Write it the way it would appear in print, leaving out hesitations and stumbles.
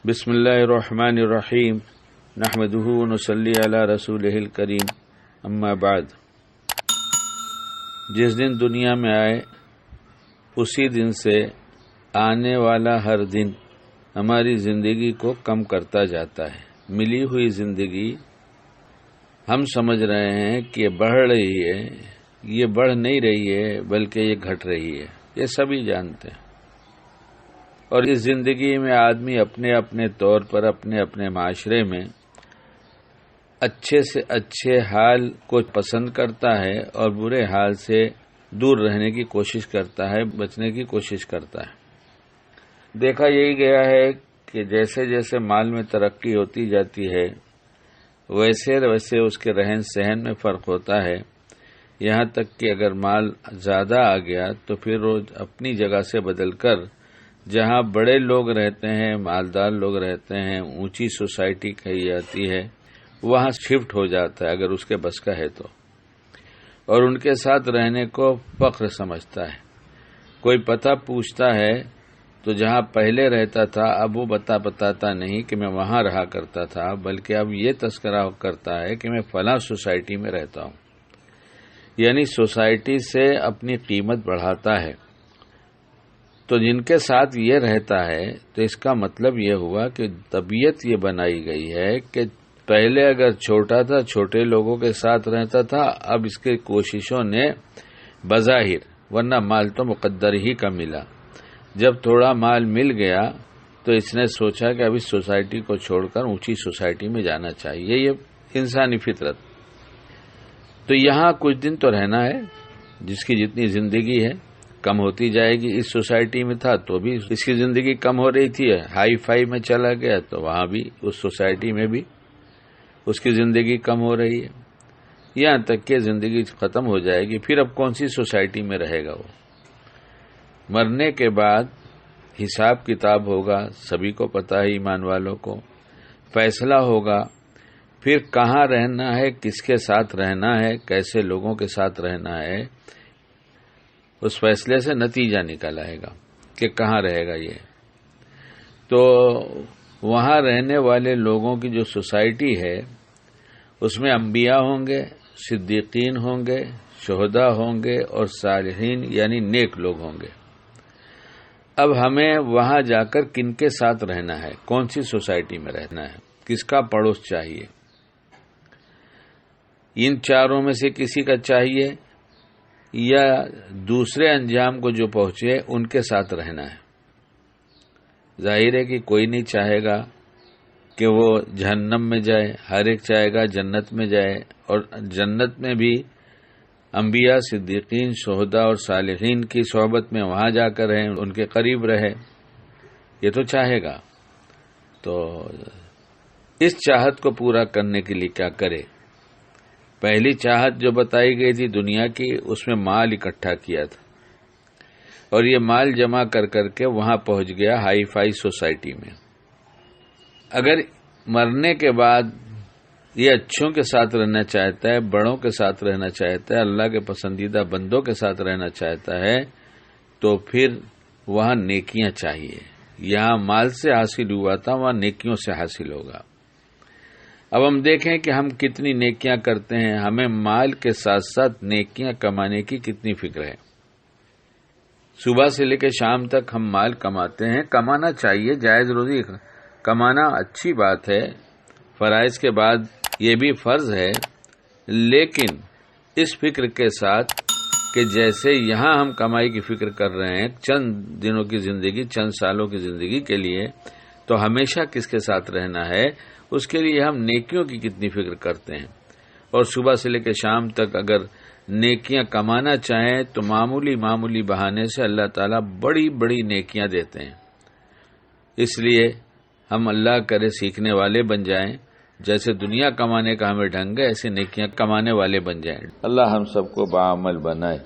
بسم اللہ الرحمن الرحیم نحمدہ ونصلی علی رسولہ الکریم اما بعد۔ جس دن دنیا میں آئے اسی دن سے آنے والا ہر دن ہماری زندگی کو کم کرتا جاتا ہے۔ ملی ہوئی زندگی ہم سمجھ رہے ہیں کہ یہ بڑھ رہی ہے، یہ بڑھ نہیں رہی ہے بلکہ یہ گھٹ رہی ہے، یہ سبھی جانتے ہیں۔ اور اس زندگی میں آدمی اپنے اپنے طور پر اپنے اپنے معاشرے میں اچھے سے اچھے حال کو پسند کرتا ہے اور برے حال سے دور رہنے کی کوشش کرتا ہے، بچنے کی کوشش کرتا ہے۔ دیکھا یہی گیا ہے کہ جیسے جیسے مال میں ترقی ہوتی جاتی ہے ویسے ویسے اس کے رہن سہن میں فرق ہوتا ہے، یہاں تک کہ اگر مال زیادہ آ گیا تو پھر وہ اپنی جگہ سے بدل کر جہاں بڑے لوگ رہتے ہیں، مالدار لوگ رہتے ہیں، اونچی سوسائٹی کہی جاتی ہے، وہاں شفٹ ہو جاتا ہے اگر اس کے بس کا ہے تو، اور ان کے ساتھ رہنے کو فخر سمجھتا ہے۔ کوئی پتہ پوچھتا ہے تو جہاں پہلے رہتا تھا اب وہ بتاتا نہیں کہ میں وہاں رہا کرتا تھا، بلکہ اب یہ تذکرہ کرتا ہے کہ میں فلاں سوسائٹی میں رہتا ہوں، یعنی سوسائٹی سے اپنی قیمت بڑھاتا ہے۔ تو جن کے ساتھ یہ رہتا ہے تو اس کا مطلب یہ ہوا کہ طبیعت یہ بنائی گئی ہے کہ پہلے اگر چھوٹا تھا چھوٹے لوگوں کے ساتھ رہتا تھا، اب اس کی کوششوں نے بظاہر، ورنہ مال تو مقدر ہی کا ملا، جب تھوڑا مال مل گیا تو اس نے سوچا کہ اب اس سوسائٹی کو چھوڑ کر اونچی سوسائٹی میں جانا چاہیے، یہ انسانی فطرت۔ تو یہاں کچھ دن تو رہنا ہے، جس کی جتنی زندگی ہے کم ہوتی جائے گی۔ اس سوسائٹی میں تھا تو بھی اس کی زندگی کم ہو رہی تھی، ہائی فائی میں چلا گیا تو وہاں بھی اس سوسائٹی میں بھی اس کی زندگی کم ہو رہی ہے، یہاں تک کہ زندگی ختم ہو جائے گی۔ پھر اب کون سی سوسائٹی میں رہے گا وہ؟ مرنے کے بعد حساب کتاب ہوگا، سبھی کو پتہ ہے، ایمان والوں کو فیصلہ ہوگا، پھر کہاں رہنا ہے، کس کے ساتھ رہنا ہے، کیسے لوگوں کے ساتھ رہنا ہے، اس فیصلے سے نتیجہ نکل آئے گا کہ کہاں رہے گا یہ۔ تو وہاں رہنے والے لوگوں کی جو سوسائٹی ہے اس میں انبیاء ہوں گے، صدیقین ہوں گے، شہداء ہوں گے اور صالحین یعنی نیک لوگ ہوں گے۔ اب ہمیں وہاں جا کر کن کے ساتھ رہنا ہے، کون سی سوسائٹی میں رہنا ہے، کس کا پڑوس چاہیے؟ ان چاروں میں سے کسی کا چاہیے یا دوسرے انجام کو جو پہنچے ان کے ساتھ رہنا ہے؟ ظاہر ہے کہ کوئی نہیں چاہے گا کہ وہ جہنم میں جائے، ہر ایک چاہے گا جنت میں جائے، اور جنت میں بھی انبیاء، صدیقین، شہداء اور صالحین کی صحبت میں وہاں جا کر رہے، ان کے قریب رہے، یہ تو چاہے گا۔ تو اس چاہت کو پورا کرنے کے لیے کیا کرے؟ پہلی چاہت جو بتائی گئی تھی دنیا کی، اس میں مال اکٹھا کیا تھا، اور یہ مال جمع کر کر کے وہاں پہنچ گیا ہائی فائی سوسائٹی میں۔ اگر مرنے کے بعد یہ اچھوں کے ساتھ رہنا چاہتا ہے، بڑوں کے ساتھ رہنا چاہتا ہے، اللہ کے پسندیدہ بندوں کے ساتھ رہنا چاہتا ہے، تو پھر وہاں نیکیاں چاہیے۔ یہاں مال سے حاصل ہوا تھا، وہاں نیکیوں سے حاصل ہوگا۔ اب ہم دیکھیں کہ ہم کتنی نیکیاں کرتے ہیں، ہمیں مال کے ساتھ ساتھ نیکیاں کمانے کی کتنی فکر ہے۔ صبح سے لے کے شام تک ہم مال کماتے ہیں، کمانا چاہیے، جائز روزی کمانا اچھی بات ہے، فرائض کے بعد یہ بھی فرض ہے، لیکن اس فکر کے ساتھ کہ جیسے یہاں ہم کمائی کی فکر کر رہے ہیں چند دنوں کی زندگی، چند سالوں کی زندگی کے لیے، تو ہمیشہ کس کے ساتھ رہنا ہے، اس کے لیے ہم نیکیوں کی کتنی فکر کرتے ہیں۔ اور صبح سے لے کے شام تک اگر نیکیاں کمانا چاہیں تو معمولی بہانے سے اللہ تعالیٰ بڑی بڑی نیکیاں دیتے ہیں۔ اس لیے ہم اللہ کرے سیکھنے والے بن جائیں، جیسے دنیا کمانے کا ہمیں ڈھنگ ہے ایسے نیکیاں کمانے والے بن جائیں۔ اللہ ہم سب کو باعمل بنائے۔